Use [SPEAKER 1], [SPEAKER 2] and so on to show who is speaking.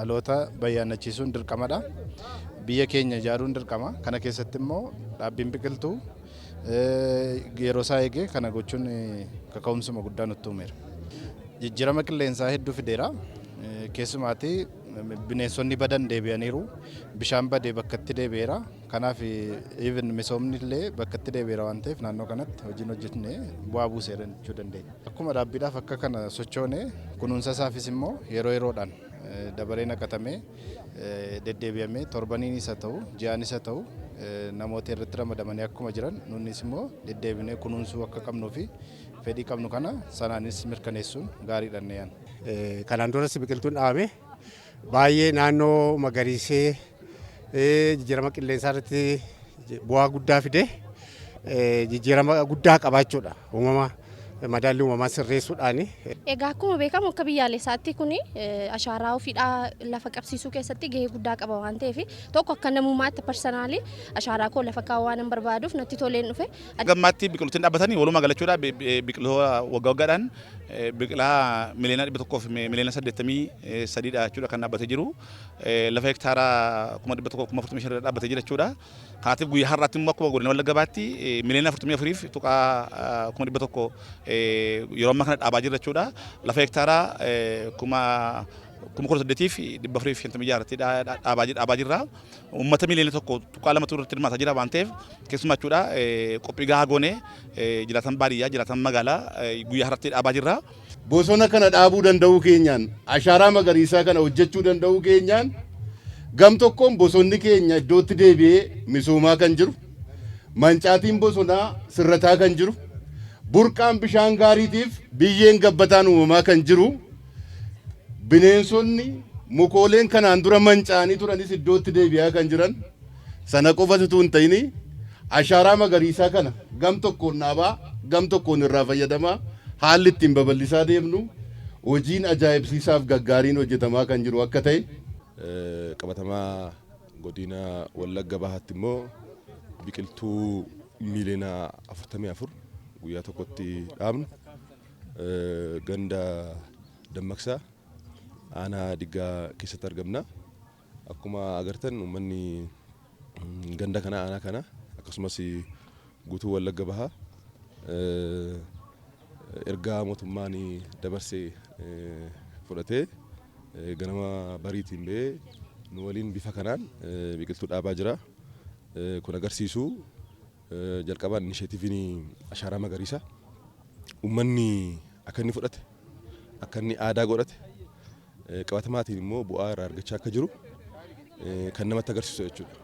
[SPEAKER 1] dhaloota bayyaanachiisuun dirqamadha. Biyya keenya ijaaruun dirqama. Kana keessatti immoo dhaabbiin biqiltuu yeroo isaa eegee kana gochuun kaka'umsuma guddaa nutti uumeera. Jijjiirama qilleensaa hedduu fideera. Keessumaatti bineensonni badan deebi'aniiru. Bishaan badee bakkatti deebi'eera. Kanaaf even misoomni illee bakkatti deebi'eera waan ta'eef naannoo kanatti hojiin hojjetnee bu'aa buuseera jechuu dandeenya. Akkuma dhaabbiidhaaf akka kana sochoone kunuunsa isaafis immoo yeroo yeroodhaan dabaree naqatamee deddeebi'amee torbaniinis haa ta'u ji'aanis haa ta'u namoota irratti ramadamanii akkuma jiran nunis immoo deddeebinee kunuunsuu akka qabnuu fi fedhii qabnu kana sanaanis mirkaneessuun gaariidha niyaan.
[SPEAKER 2] Kanaan duras biqiltuun dhaabame baay'ee naannoo magariisee jijjiirama qilleensaa irratti bu'aa guddaa fide jijjiirama guddaa qabaachuudha uumama madaalli uumamaa sirreessuudhaani.
[SPEAKER 3] Egaa akkuma beekamu akka biyyaalessaatti kun ashaaraa ofiidhaa lafa qabsiisuu keessatti gahee guddaa qaba waan ta'eef tokko akka namummaatti parsanaalii ashaaraa koo lafa kaawuu waan barbaaduuf natti toleen dhufe.
[SPEAKER 4] Gammaatti biqiltuun dhaabbatanii walumaa galachuudha biqiltoota waggaa waggaadhaan biqilaa miliyoona 100 fi miliyoona 83 jechuudha kan dhaabbatee jiru. Lafa hektaaraa 145 dhaabbatee jira jechuudha. Kanaatiif guyyaa har'aatti immoo akkuma godina Wallagga Baatti miliyoona 44 fi tuqaa 100 yeroo ammaa kana dhaabaa jirra jechuudha. Lafa hektaaraa 1856 dhaabaa jirra. Uummata miliyoona 1.2 irratti hirmaataa jira waan ta'eef keessumaa jechuudha qophii gahaa goonee jiraatan baadiyyaa jiraatan magaalaa guyyaa har'aatti dhaabaa jirra.
[SPEAKER 5] Bosona kana dhaabuu danda'uu keenyaan ashaaraa magariisaa kana hojjechuu danda'uu keenyaan gam tokkoon bosonni keenya iddootti deebi'ee misoomaa kan jiru, mancaatiin bosonaa sirrataa kan jiru, burqaan bishaan gaariitiif biyyeen gabbataan uumamaa kan jiru, bineensonni mukooleen kanaan dura manca'anii turanis iddootti deebi'aa kan jiran sana qofatu hin ta'in ashaaraa magariisaa kana gam tokkoon dhaabaa gam tokkoon irraa fayyadamaa haalli ittiin babal'isaa deemnu hojiin ajaa'ibsiisaaf gaggaariin hojjetamaa kan jiru akka ta'e.
[SPEAKER 6] Qabatamaa godina Wallagga Bahaatti immoo biqiltuu miliyoona 44 guyyaa tokkotti dhaabnu ganda dammaqsaa aanaa diggaa keessatti argamna. Akkuma agartan uummanni ganda kana aanaa kana akkasumas guutuu Wallagga Bahaa ergaa mootummaan dabarsee fudhatee ganama bariitiin ba'ee nu waliin bifa kanaan biqiltuu dhaabaa jira. Kun agarsiisu jalqabaan inisheetiiviin ashaaraa magariisaa uummanni akka inni fudhate akka inni aadaa godhate qabatamaatiin immoo bu'aa irraa argachaa akka jiru kan namatti agarsiisu jechuudha.